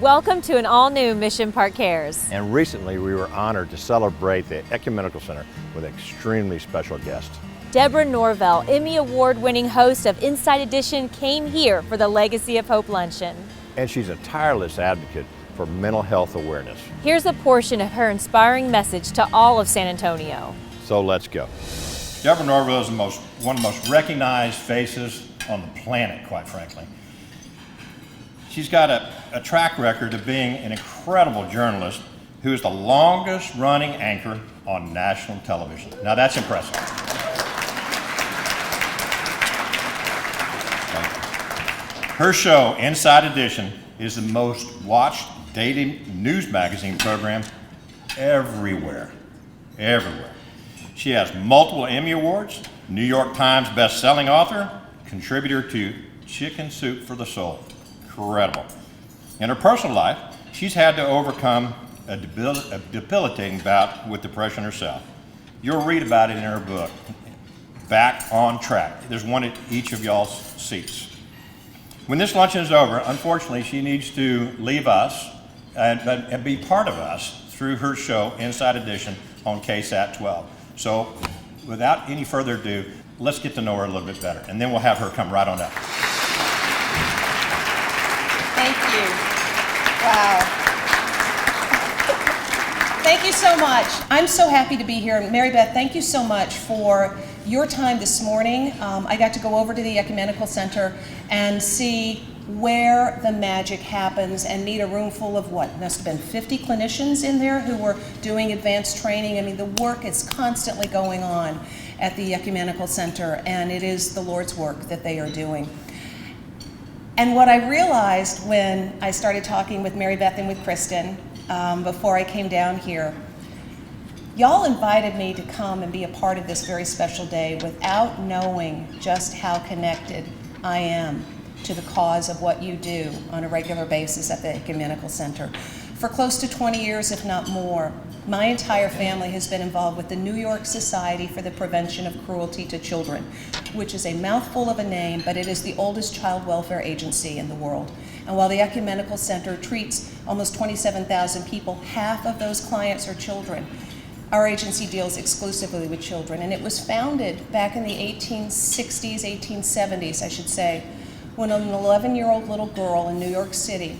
Welcome to an all-new Mission Park Cares. And recently we were honored to celebrate the Ecumenical Center with an extremely special guest. Deborah Norville, Emmy Award-winning host of Inside Edition, came here for the Legacy of Hope Luncheon. And she's a tireless advocate for mental health awareness. Here's a portion of her inspiring message to all of San Antonio. So let's go. Deborah Norville is one of the most recognized faces on the planet, quite frankly. She's got a track record of being an incredible journalist who is the longest running anchor on national television. Now that's impressive. Her show, Inside Edition, is the most watched daily news magazine program everywhere. She has multiple Emmy Awards, New York Times best-selling author, contributor to Chicken Soup for the Soul. Incredible. In her personal life, she's had to overcome a debilitating bout with depression herself. You'll read about it in her book, Back on Track. There's one at each of y'all's seats. When this luncheon is over, unfortunately, she needs to leave us and be part of us through her show, Inside Edition, on KSAT 12. So, without any further ado, let's get to know her a little bit better, and then we'll have her come right on up. Thank you. Wow. Thank you so much. I'm so happy to be here. Mary Beth, thank you so much for your time this morning. I got to go over to the Ecumenical Center and see where the magic happens and meet a room full of what? Must have been 50 clinicians in there who were doing advanced training. I mean, the work is constantly going on at the Ecumenical Center, and it is the Lord's work that they are doing. And what I realized when I started talking with Mary Beth and with Kristin before I came down here, y'all invited me to come and be a part of this very special day without knowing just how connected I am to the cause of what you do on a regular basis at the Ecumenical Center. For close to 20 years, if not more, my entire family has been involved with the New York Society for the Prevention of Cruelty to Children, which is a mouthful of a name, but it is the oldest child welfare agency in the world. And while the Ecumenical Center treats almost 27,000 people, half of those clients are children. Our agency deals exclusively with children, and it was founded back in the 1860s, 1870s, I should say, when an 11-year-old little girl in New York City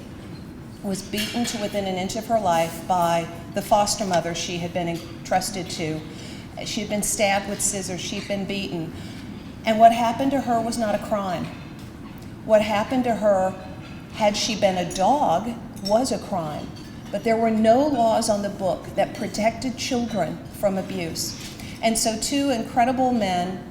was beaten to within an inch of her life by the foster mother she had been entrusted to. She had been stabbed with scissors, she'd been beaten. And what happened to her was not a crime. What happened to her, had she been a dog, was a crime. But there were no laws on the book that protected children from abuse. And so two incredible men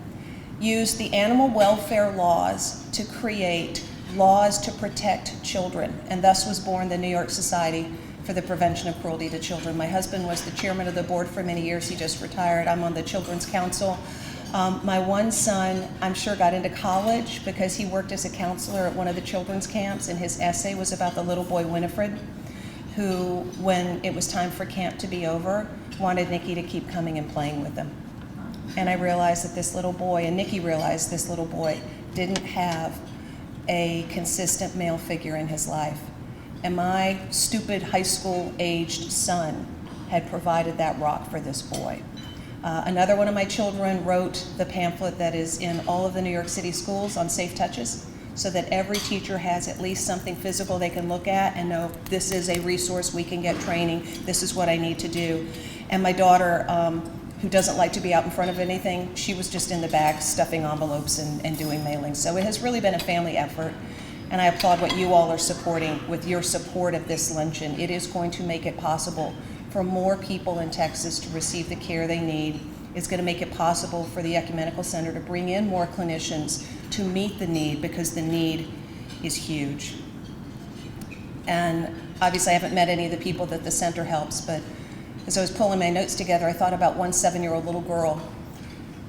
used the animal welfare laws to create laws to protect children, and thus was born the New York Society for the Prevention of Cruelty to Children. My husband was the chairman of the board for many years. He just retired. I'm on the Children's Council. My one son, I'm sure, got into college because he worked as a counselor at one of the children's camps, and his essay was about the little boy Winifred, who, when it was time for camp to be over, wanted Nikki to keep coming and playing with him. And I realized that this little boy, and Nikki realized this little boy, didn't have a consistent male figure in his life. And my stupid high school aged son had provided that rock for this boy. Another one of my children wrote the pamphlet that is in all of the New York City schools on safe touches, so that every teacher has at least something physical they can look at and know this is a resource, we can get training, this is what I need to do. And my daughter, who doesn't like to be out in front of anything, she was just in the back stuffing envelopes and doing mailings. So it has really been a family effort, and I applaud what you all are supporting with your support of this luncheon. It is going to make it possible for more people in Texas to receive the care they need. It's going to make it possible for the Ecumenical Center to bring in more clinicians to meet the need, because the need is huge. And obviously I haven't met any of the people that the center helps, but as I was pulling my notes together, I thought about one 7-year-old little girl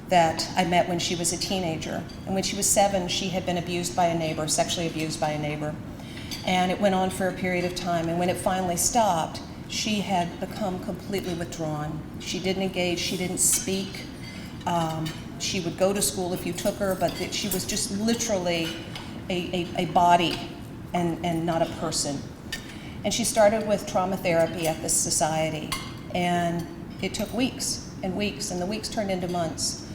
that I met when she was a teenager. And when she was 7, she had been abused by a neighbor, sexually abused by a neighbor. And it went on for a period of time. And when it finally stopped, she had become completely withdrawn. She didn't engage, she didn't speak. She would go to school if you took her, but she was just literally a body and not a person. And she started with trauma therapy at this society. And it took weeks and weeks, and the weeks turned into months.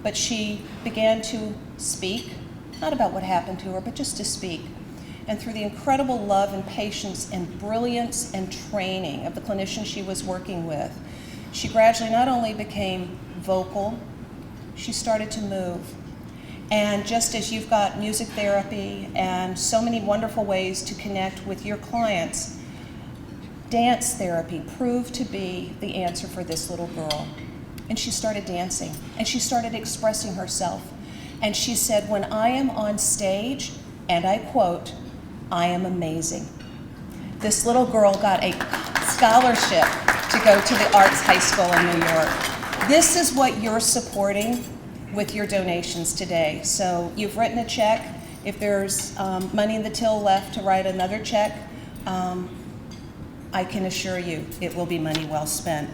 But she began to speak, not about what happened to her, but just to speak. And through the incredible love and patience and brilliance and training of the clinician she was working with, she gradually not only became vocal, she started to move. And just as you've got music therapy and so many wonderful ways to connect with your clients, dance therapy proved to be the answer for this little girl. And she started dancing, and she started expressing herself. And she said, "When I am on stage," and I quote, "I am amazing." This little girl got a scholarship to go to the Arts High School in New York. This is what you're supporting with your donations today. So you've written a check. If there's money in the till left to write another check, I can assure you it will be money well spent.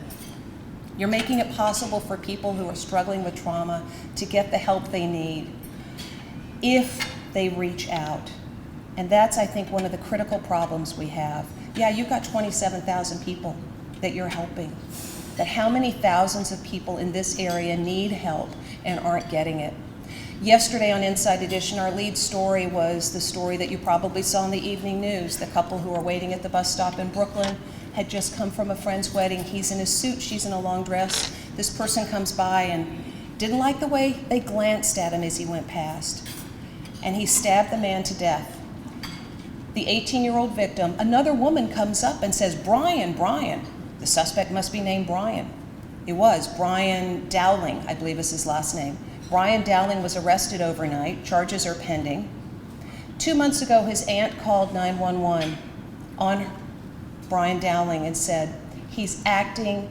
You're making it possible for people who are struggling with trauma to get the help they need if they reach out. And that's, I think, one of the critical problems we have. Yeah, you've got 27,000 people that you're helping. But how many thousands of people in this area need help and aren't getting it? Yesterday on Inside Edition, our lead story was the story that you probably saw in the evening news. The couple who were waiting at the bus stop in Brooklyn had just come from a friend's wedding. He's in a suit, she's in a long dress. This person comes by and didn't like the way they glanced at him as he went past. And he stabbed the man to death. The 18-year-old victim, another woman comes up and says, Brian. The suspect must be named Brian. It was Brian Dowling, I believe is his last name. Brian Dowling was arrested overnight. Charges are pending. 2 months ago, his aunt called 911 on Brian Dowling and said, he's acting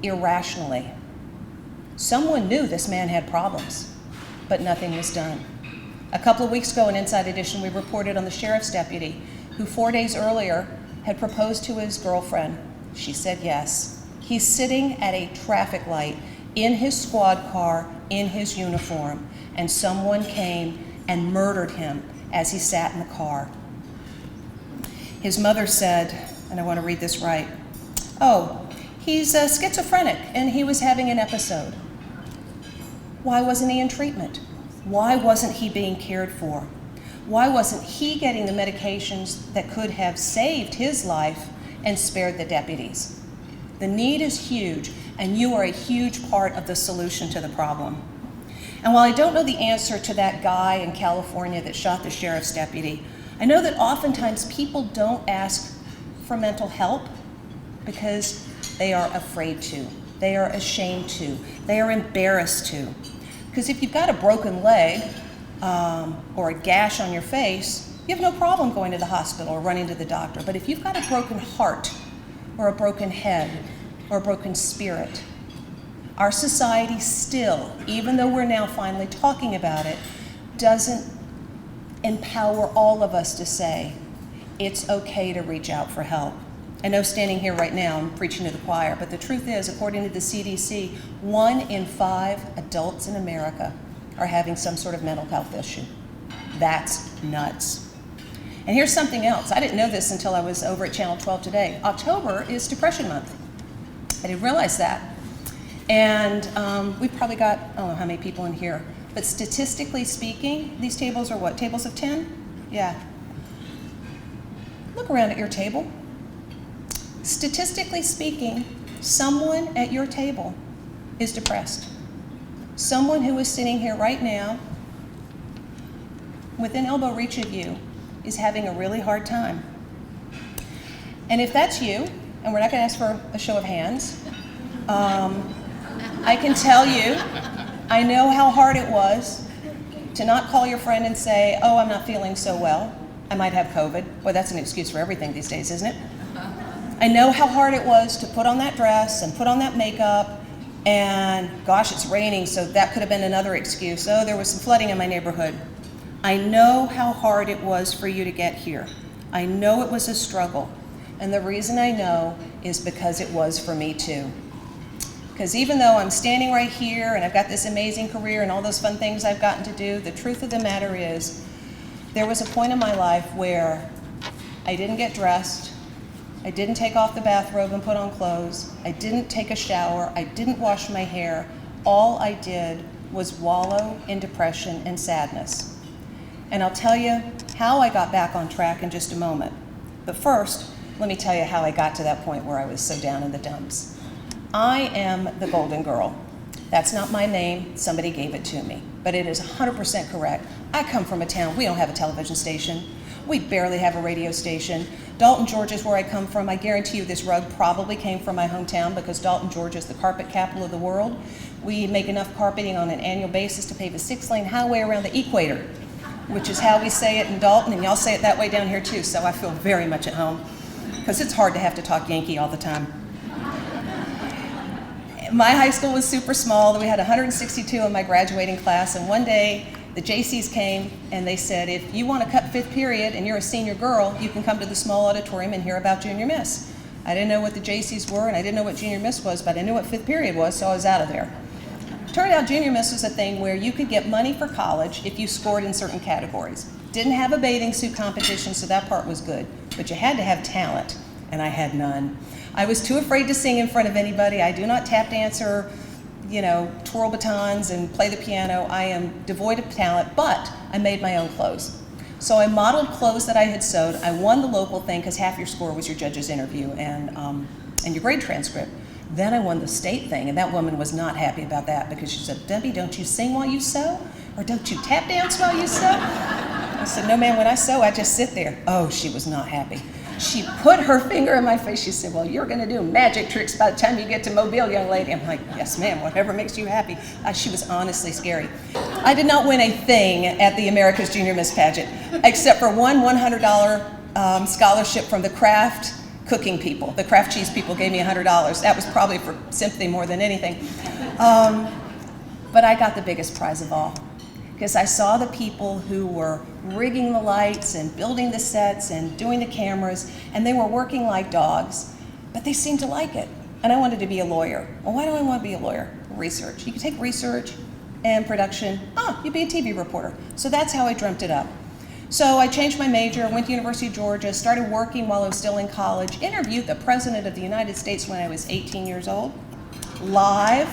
irrationally. Someone knew this man had problems, but nothing was done. A couple of weeks ago in Inside Edition, we reported on the sheriff's deputy who 4 days earlier had proposed to his girlfriend. She said yes. He's sitting at a traffic light in his squad car, in his uniform, and someone came and murdered him as he sat in the car. His mother said, and I want to read this right, "Oh, he's schizophrenic and he was having an episode." Why wasn't he in treatment? Why wasn't he being cared for? Why wasn't he getting the medications that could have saved his life and spared the deputies? The need is huge, and you are a huge part of the solution to the problem. And while I don't know the answer to that guy in California that shot the sheriff's deputy, I know that oftentimes people don't ask for mental help because they are afraid to, they are ashamed to, they are embarrassed to. Because if you've got a broken leg or a gash on your face, you have no problem going to the hospital or running to the doctor. But if you've got a broken heart or a broken head or a broken spirit, our society still, even though we're now finally talking about it, doesn't empower all of us to say, it's okay to reach out for help. I know standing here right now, I'm preaching to the choir, but the truth is, according to the CDC, 1 in 5 adults in America are having some sort of mental health issue. That's nuts. And here's something else. I didn't know this until I was over at Channel 12 today. October is Depression Month. I didn't realize that. And we've probably got, I don't know how many people in here, but statistically speaking, these tables are what, tables of 10? Yeah. Look around at your table. Statistically speaking, someone at your table is depressed. Someone who is sitting here right now, within elbow reach of you, is having a really hard time. And if that's you, and we're not going to ask for a show of hands, I can tell you, I know how hard it was to not call your friend and say, oh, I'm not feeling so well. I might have COVID. Boy, that's an excuse for everything these days, isn't it? I know how hard it was to put on that dress and put on that makeup, and gosh, it's raining, so that could have been another excuse. Oh, there was some flooding in my neighborhood. I know how hard it was for you to get here. I know it was a struggle. And the reason I know is because it was for me too. Because even though I'm standing right here and I've got this amazing career and all those fun things I've gotten to do, the truth of the matter is there was a point in my life where I didn't get dressed, I didn't take off the bathrobe and put on clothes. I didn't take a shower. I didn't wash my hair. All I did was wallow in depression and sadness. And I'll tell you how I got back on track in just a moment. But first, let me tell you how I got to that point where I was so down in the dumps. I am the Golden Girl. That's not my name, somebody gave it to me. But it is 100% correct. I come from a town, we don't have a television station. We barely have a radio station. Dalton, Georgia is where I come from. I guarantee you this rug probably came from my hometown because Dalton, Georgia is the carpet capital of the world. We make enough carpeting on an annual basis to pave a 6-lane highway around the equator, which is how we say it in Dalton, and y'all say it that way down here too, so I feel very much at home because it's hard to have to talk Yankee all the time. My high school was super small. We had 162 in my graduating class, and one day the JCs came and they said, if you want to cut 5th period and you're a senior girl, you can come to the small auditorium and hear about junior miss. I didn't know what the JCs were and I didn't know what junior miss was, but I knew what 5th period was, so I was out of there. Turned out junior miss was a thing where you could get money for college if you scored in certain categories. Didn't have a bathing suit competition, so that part was good, but you had to have talent, and I had none. I was too afraid to sing in front of anybody. I do not tap dance or, twirl batons and play the piano. I am devoid of talent, but I made my own clothes. So I modeled clothes that I had sewed. I won the local thing because half your score was your judge's interview and your grade transcript. Then I won the state thing, and that woman was not happy about that because she said, Debbie, don't you sing while you sew? Or don't you tap dance while you sew? I said, no, ma'am, when I sew, I just sit there. Oh, she was not happy. She put her finger in my face. She said, well, you're going to do magic tricks by the time you get to Mobile, young lady. I'm like, yes, ma'am, whatever makes you happy. She was honestly scary. I did not win a thing at the America's Junior Miss pageant, except for one $100 scholarship from the craft cooking people. The craft cheese people gave me $100. That was probably for sympathy more than anything. But I got the biggest prize of all, because I saw the people who were rigging the lights and building the sets and doing the cameras, and they were working like dogs, but they seemed to like it. And I wanted to be a lawyer. Well, why do I want to be a lawyer? Research. You can take research and production. You'd be a TV reporter. So that's how I dreamt it up. So I changed my major, went to University of Georgia, started working while I was still in college, interviewed the President of the United States when I was 18 years old, live.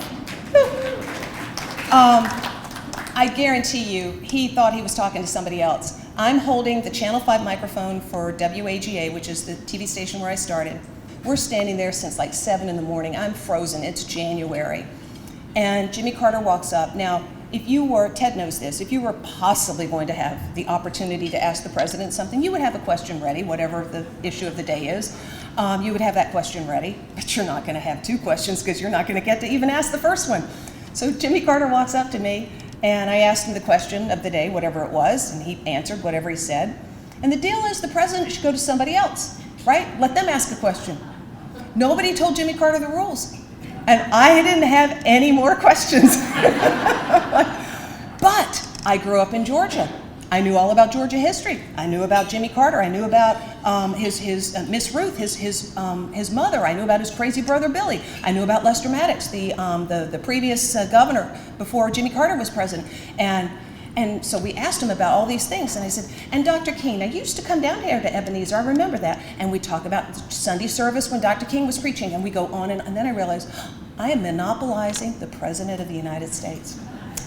I guarantee you, he thought he was talking to somebody else. I'm holding the Channel 5 microphone for WAGA, which is the TV station where I started. We're standing there since like 7 in the morning. I'm frozen, it's January. And Jimmy Carter walks up. Now, if you were, Ted knows this, if you were possibly going to have the opportunity to ask the president something, you would have a question ready, whatever the issue of the day is. You would have that question ready, but you're not gonna have 2 questions because you're not gonna get to even ask the first one. So Jimmy Carter walks up to me and I asked him the question of the day, whatever it was, and he answered whatever he said. And the deal is the president should go to somebody else, right? Let them ask a question. Nobody told Jimmy Carter the rules. And I didn't have any more questions. But I grew up in Georgia. I knew all about Georgia history. I knew about Jimmy Carter. I knew about his Miss Ruth, his mother. I knew about his crazy brother Billy. I knew about Lester Maddox, the previous governor before Jimmy Carter was president. And so we asked him about all these things, and I said, and Dr. King, I used to come down here to Ebenezer, I remember that, and we'd talk about Sunday service when Dr. King was preaching, and we go on, and then I realized, I am monopolizing the President of the United States.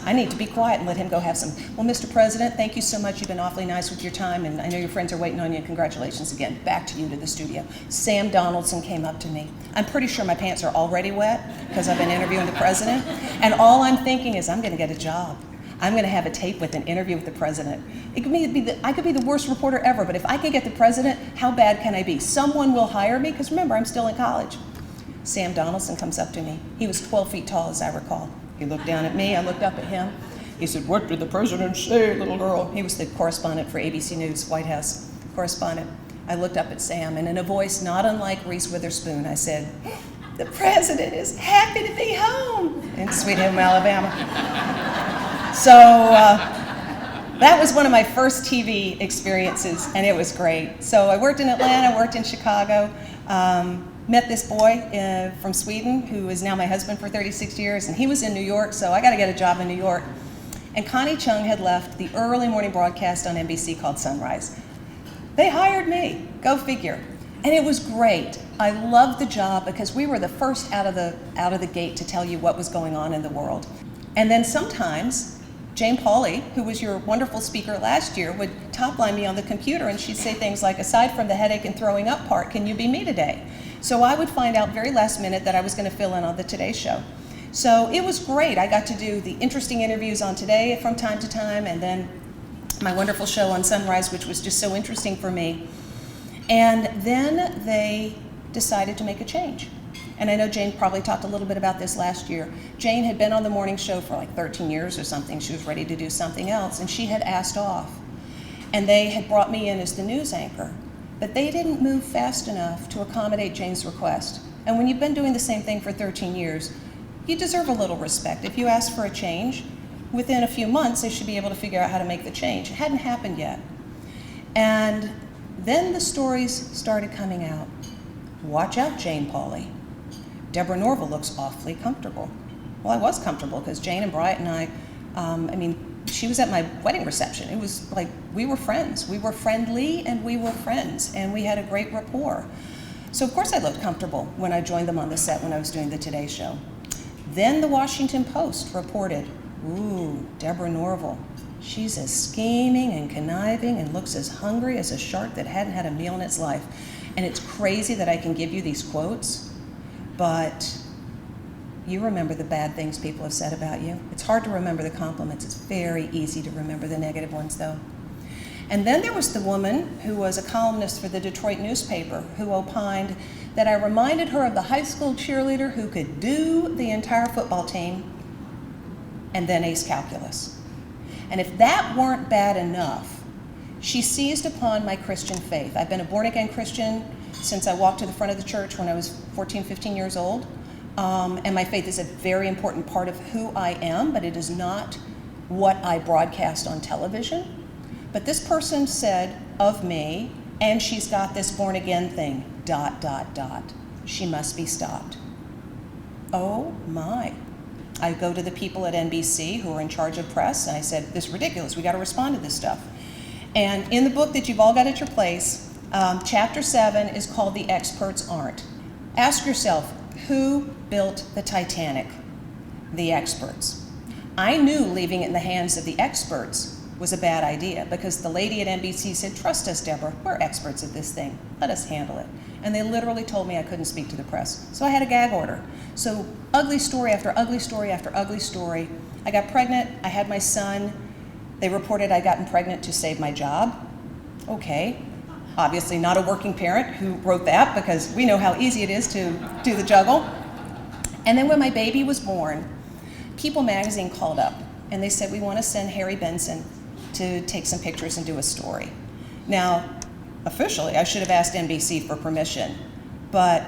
I need to be quiet and let him go have some. Well, Mr. President, thank you so much. You've been awfully nice with your time, and I know your friends are waiting on you. Congratulations again. Back to you to the studio. Sam Donaldson came up to me. I'm pretty sure my pants are already wet because I've been interviewing the president, and all I'm thinking is I'm going to get a job. I'm going to have a tape with an interview with the president. I could be the worst reporter ever, but if I could get the president, how bad can I be? Someone will hire me, because remember, I'm still in college. Sam Donaldson comes up to me. He was 12 feet tall, as I recall. He looked down at me, I looked up at him. He said, what did the president say, little girl? He was the correspondent for ABC News, White House correspondent. I looked up at Sam, and in a voice not unlike Reese Witherspoon, I said, the president is happy to be home in Sweet Home, Alabama. So that was one of my first TV experiences, and it was great. So I worked in Atlanta, worked in Chicago, met this boy from Sweden who is now my husband for 36 years, and he was in New York, so I got to get a job in New York. And Connie Chung had left the early morning broadcast on NBC called Sunrise. They hired me, go figure. And it was great. I loved the job because we were the first out of the gate to tell you what was going on in the world. And then sometimes Jane Pauley, who was your wonderful speaker last year, would top line me on the computer and she'd say things like, aside from the headache and throwing up part, can you be me today? So I would find out very last minute that I was going to fill in on the Today Show. So it was great. I got to do the interesting interviews on Today from time to time, and then my wonderful show on Sunrise, which was just so interesting for me. And then they decided to make a change. And I know Jane probably talked a little bit about this last year. Jane had been on the morning show for like 13 years or something. She was ready to do something else, and she had asked off. And they had brought me in as the news anchor. But they didn't move fast enough to accommodate Jane's request. And when you've been doing the same thing for 13 years, you deserve a little respect. If you ask for a change, within a few months, they should be able to figure out how to make the change. It hadn't happened yet. And then the stories started coming out. Watch out, Jane Pauley. Deborah Norville looks awfully comfortable. Well, I was comfortable because Jane and Bryant and I she was at my wedding reception. It was like we were friends. We were friendly and we were friends, and we had a great rapport. So of course I looked comfortable when I joined them on the set when I was doing the Today Show. Then the Washington Post reported, ooh, Deborah Norville. She's as scheming and conniving and looks as hungry as a shark that hadn't had a meal in its life. And it's crazy that I can give you these quotes, but you remember the bad things people have said about you. It's hard to remember the compliments. It's very easy to remember the negative ones, though. And then there was the woman who was a columnist for the Detroit newspaper who opined that I reminded her of the high school cheerleader who could do the entire football team and then ace calculus. And if that weren't bad enough, she seized upon my Christian faith. I've been a born-again Christian since I walked to the front of the church when I was 14, 15 years old. And my faith is a very important part of who I am, but it is not what I broadcast on television. But this person said of me, and she's got this born-again thing, ... She must be stopped. Oh my. I go to the people at NBC who are in charge of press, and I said, this is ridiculous. We got to respond to this stuff. And in the book that you've all got at your place, chapter 7 is called The Experts Aren't. Ask yourself, who built the Titanic? The experts. I knew leaving it in the hands of the experts was a bad idea because the lady at NBC said, trust us, Deborah, we're experts at this thing. Let us handle it. And they literally told me I couldn't speak to the press. So I had a gag order. So ugly story after ugly story after ugly story. I got pregnant, I had my son. They reported I'd gotten pregnant to save my job. Okay. Obviously not a working parent who wrote that because we know how easy it is to do the juggle. And then when my baby was born, People magazine called up and they said, we want to send Harry Benson to take some pictures and do a story. Now, officially, I should have asked NBC for permission, but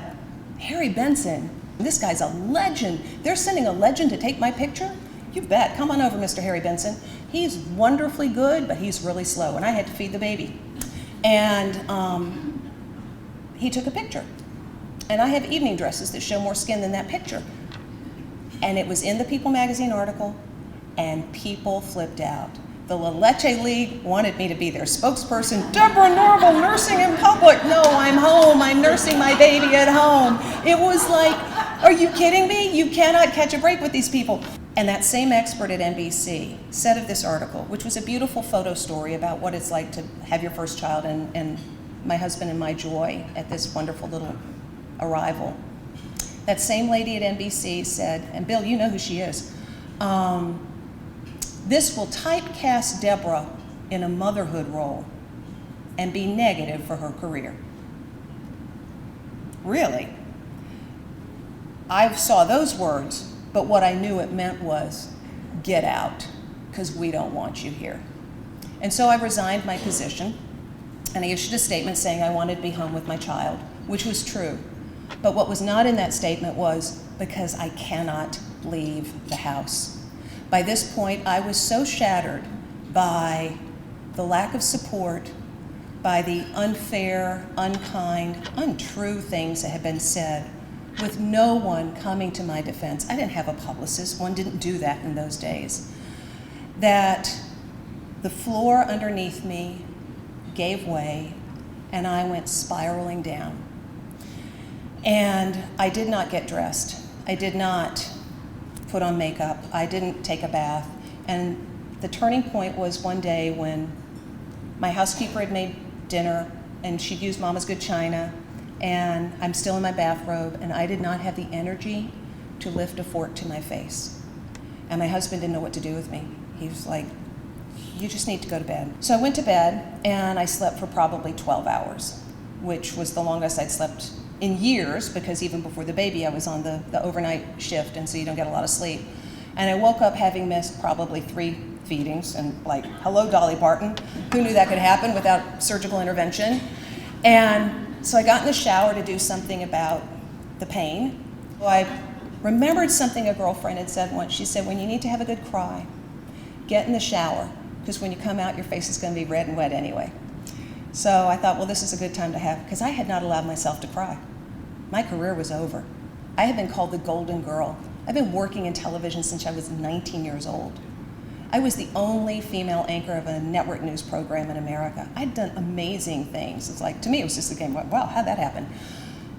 Harry Benson, this guy's a legend. They're sending a legend to take my picture? You bet. Come on over, Mr. Harry Benson. He's wonderfully good, but he's really slow, and I had to feed the baby. And he took a picture. And I have evening dresses that show more skin than that picture. And it was in the People magazine article, and people flipped out. The La Leche League wanted me to be their spokesperson. Deborah Norville, nursing in public. No, I'm home. I'm nursing my baby at home. It was like, are you kidding me? You cannot catch a break with these people. And that same expert at NBC said of this article, which was a beautiful photo story about what it's like to have your first child and my husband and my joy at this wonderful little arrival. That same lady at NBC said, and Bill, you know who she is, this will typecast Deborah in a motherhood role and be negative for her career. Really? I saw those words, but what I knew it meant was, get out, because we don't want you here. And so I resigned my position, and I issued a statement saying I wanted to be home with my child, which was true. But what was not in that statement was, because I cannot leave the house. By this point, I was so shattered by the lack of support, by the unfair, unkind, untrue things that had been said, with no one coming to my defense. I didn't have a publicist. One didn't do that in those days. That the floor underneath me gave way, and I went spiraling down. And I did not get dressed. I did not put on makeup. I didn't take a bath. And the turning point was one day when my housekeeper had made dinner and she'd used Mama's good china, and I'm still in my bathrobe, and I did not have the energy to lift a fork to my face. And my husband didn't know what to do with me. He was like, you just need to go to bed. So I went to bed, and I slept for probably 12 hours, which was the longest I'd slept in years, because even before the baby, I was on the overnight shift, and so you don't get a lot of sleep. And I woke up having missed probably 3 feedings, and like, hello, Dolly Parton. Who knew that could happen without surgical intervention? And so I got in the shower to do something about the pain. Well, I remembered something a girlfriend had said once. She said, when you need to have a good cry, get in the shower, because when you come out, your face is going to be red and wet anyway. So I thought, well, this is a good time to have, because I had not allowed myself to cry. My career was over. I had been called the golden girl. I've been working in television since I was 19 years old. I was the only female anchor of a network news program in America. I'd done amazing things. It's like, to me, it was just a game, wow, how'd that happen?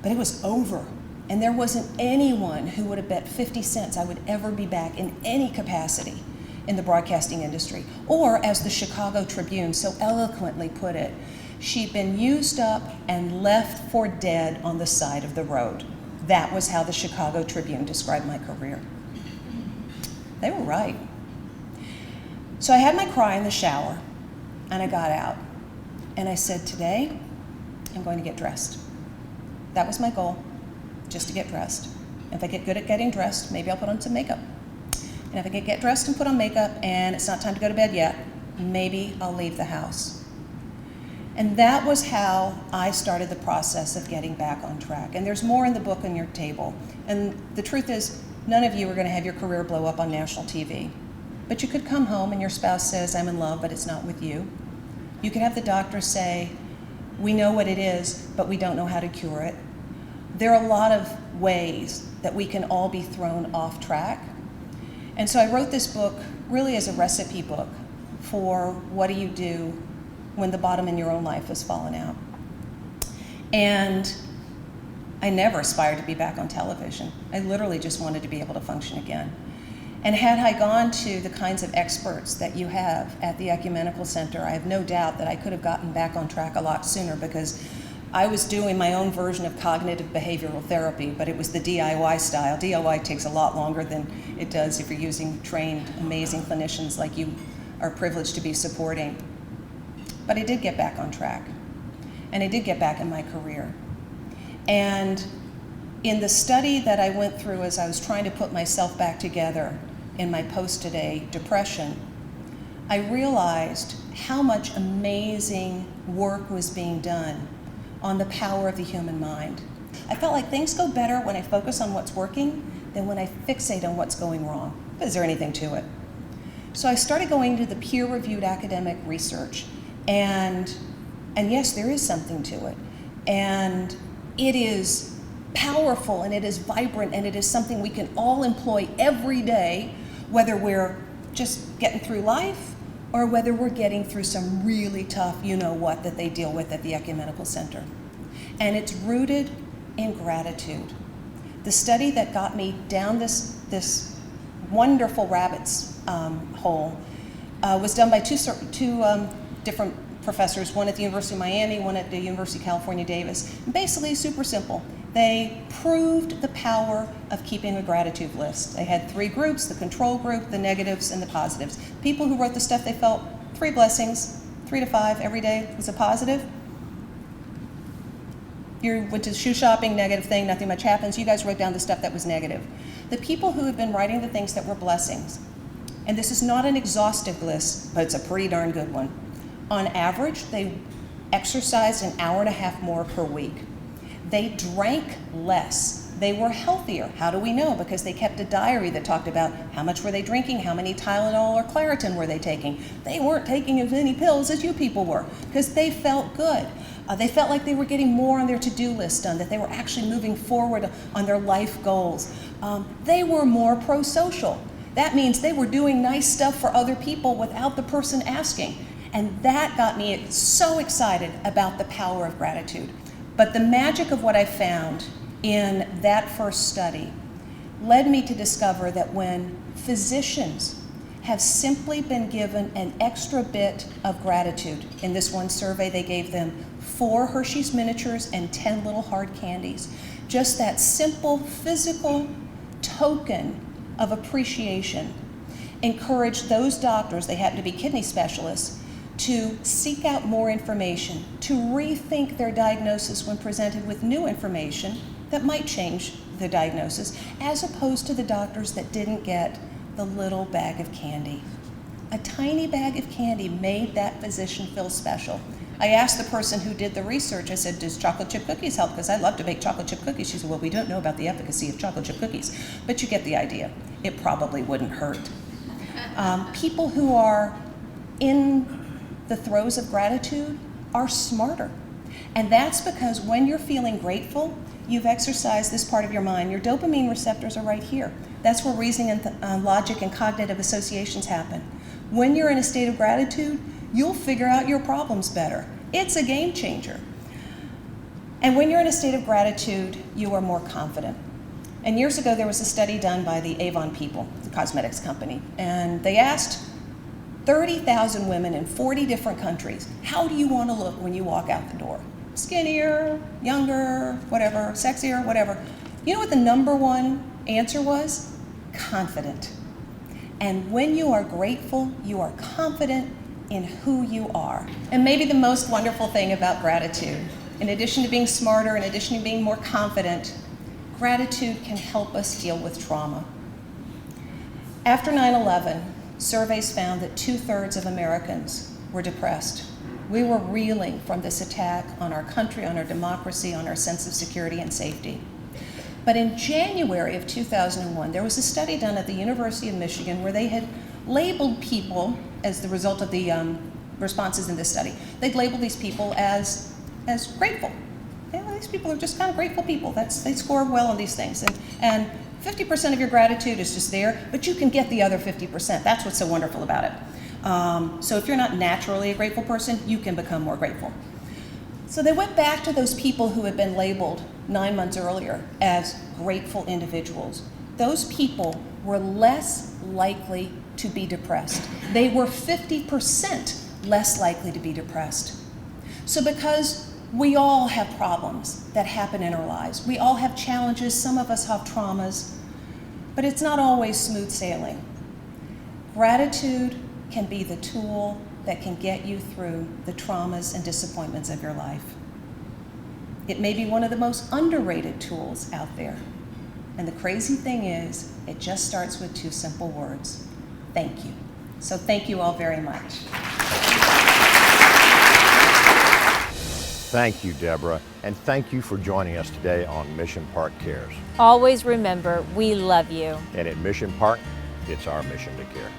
But it was over. And there wasn't anyone who would have bet 50 cents I would ever be back in any capacity in the broadcasting industry. Or, as the Chicago Tribune so eloquently put it, she'd been used up and left for dead on the side of the road. That was how the Chicago Tribune described my career. They were right. So I had my cry in the shower, and I got out. And I said, today, I'm going to get dressed. That was my goal, just to get dressed. If I get good at getting dressed, maybe I'll put on some makeup. And if I can get dressed and put on makeup, and it's not time to go to bed yet, maybe I'll leave the house. And that was how I started the process of getting back on track. And there's more in the book on your table. And the truth is, none of you are going to have your career blow up on national TV. But you could come home and your spouse says, I'm in love, but it's not with you. You could have the doctor say, we know what it is, but we don't know how to cure it. There are a lot of ways that we can all be thrown off track. And so I wrote this book really as a recipe book for what do you do when the bottom in your own life has fallen out. And I never aspired to be back on television. I literally just wanted to be able to function again. And had I gone to the kinds of experts that you have at the Ecumenical Center, I have no doubt that I could have gotten back on track a lot sooner, because I was doing my own version of cognitive behavioral therapy, but it was the DIY style. DIY takes a lot longer than it does if you're using trained, amazing clinicians like you are privileged to be supporting. But I did get back on track, and I did get back in my career. And in the study that I went through as I was trying to put myself back together in my post-today depression, I realized how much amazing work was being done on the power of the human mind. I felt like things go better when I focus on what's working than when I fixate on what's going wrong. Is there anything to it? So I started going to the peer-reviewed academic research, and yes, there is something to it. And it is powerful, and it is vibrant, and it is something we can all employ every day, whether we're just getting through life or whether we're getting through some really tough you-know-what that they deal with at the Ecumenical Center. And it's rooted in gratitude. The study that got me down this wonderful rabbit's hole was done by two different professors, one at the University of Miami, one at the University of California, Davis. And basically, super simple. They proved the power of keeping a gratitude list. They had 3 groups, the control group, the negatives, and the positives. People who wrote the stuff they felt 3 blessings, 3 to 5 every day was a positive. You went to shoe shopping, negative thing, nothing much happens. You guys wrote down the stuff that was negative. The people who had been writing the things that were blessings, and this is not an exhaustive list, but it's a pretty darn good one. On average, they exercised an hour and a half more per week. They drank less. They were healthier. How do we know? Because they kept a diary that talked about how much were they drinking, how many Tylenol or Claritin were they taking. They weren't taking as many pills as you people were, because they felt good. They felt like they were getting more on their to-do list done, that they were actually moving forward on their life goals. They were more pro-social. That means they were doing nice stuff for other people without the person asking. And that got me so excited about the power of gratitude. But the magic of what I found in that first study led me to discover that when physicians have simply been given an extra bit of gratitude, in this one survey they gave them 4 Hershey's miniatures and 10 little hard candies, just that simple physical token of appreciation encouraged those doctors, they happen to be kidney specialists, to seek out more information, to rethink their diagnosis when presented with new information that might change the diagnosis, as opposed to the doctors that didn't get the little bag of candy. A tiny bag of candy made that physician feel special. I asked the person who did the research, I said, does chocolate chip cookies help? Because I love to bake chocolate chip cookies. She said, well, we don't know about the efficacy of chocolate chip cookies, but you get the idea. It probably wouldn't hurt. People who are in the throes of gratitude are smarter. And that's because when you're feeling grateful, you've exercised this part of your mind. Your dopamine receptors are right here. That's where reasoning and logic and cognitive associations happen. When you're in a state of gratitude, you'll figure out your problems better. It's a game changer. And when you're in a state of gratitude, you are more confident. And years ago, there was a study done by the Avon people, the cosmetics company, and they asked 30,000 women in 40 different countries, how do you want to look when you walk out the door? Skinnier, younger, whatever, sexier, whatever. You know what the number one answer was? Confident. And when you are grateful, you are confident in who you are. And maybe the most wonderful thing about gratitude, in addition to being smarter, in addition to being more confident, gratitude can help us deal with trauma. After 9/11, surveys found that 2/3 of Americans were depressed. We were reeling from this attack on our country, on our democracy, on our sense of security and safety. But in January of 2001, there was a study done at the University of Michigan where they had labeled people, as the result of the responses in this study, they'd labeled these people as grateful. These people are just kind of grateful people. They score well on these things. And 50% of your gratitude is just there, but you can get the other 50%. That's what's so wonderful about it. So if you're not naturally a grateful person, you can become more grateful. So they went back to those people who had been labeled 9 months earlier as grateful individuals. Those people were less likely to be depressed. They were 50% less likely to be depressed. So because we all have problems that happen in our lives, we all have challenges, some of us have traumas, but it's not always smooth sailing. Gratitude can be the tool that can get you through the traumas and disappointments of your life. It may be one of the most underrated tools out there. And the crazy thing is, it just starts with 2 simple words: thank you. So thank you all very much. Thank you, Deborah, and thank you for joining us today on Mission Park Cares. Always remember, we love you. And at Mission Park, it's our mission to care.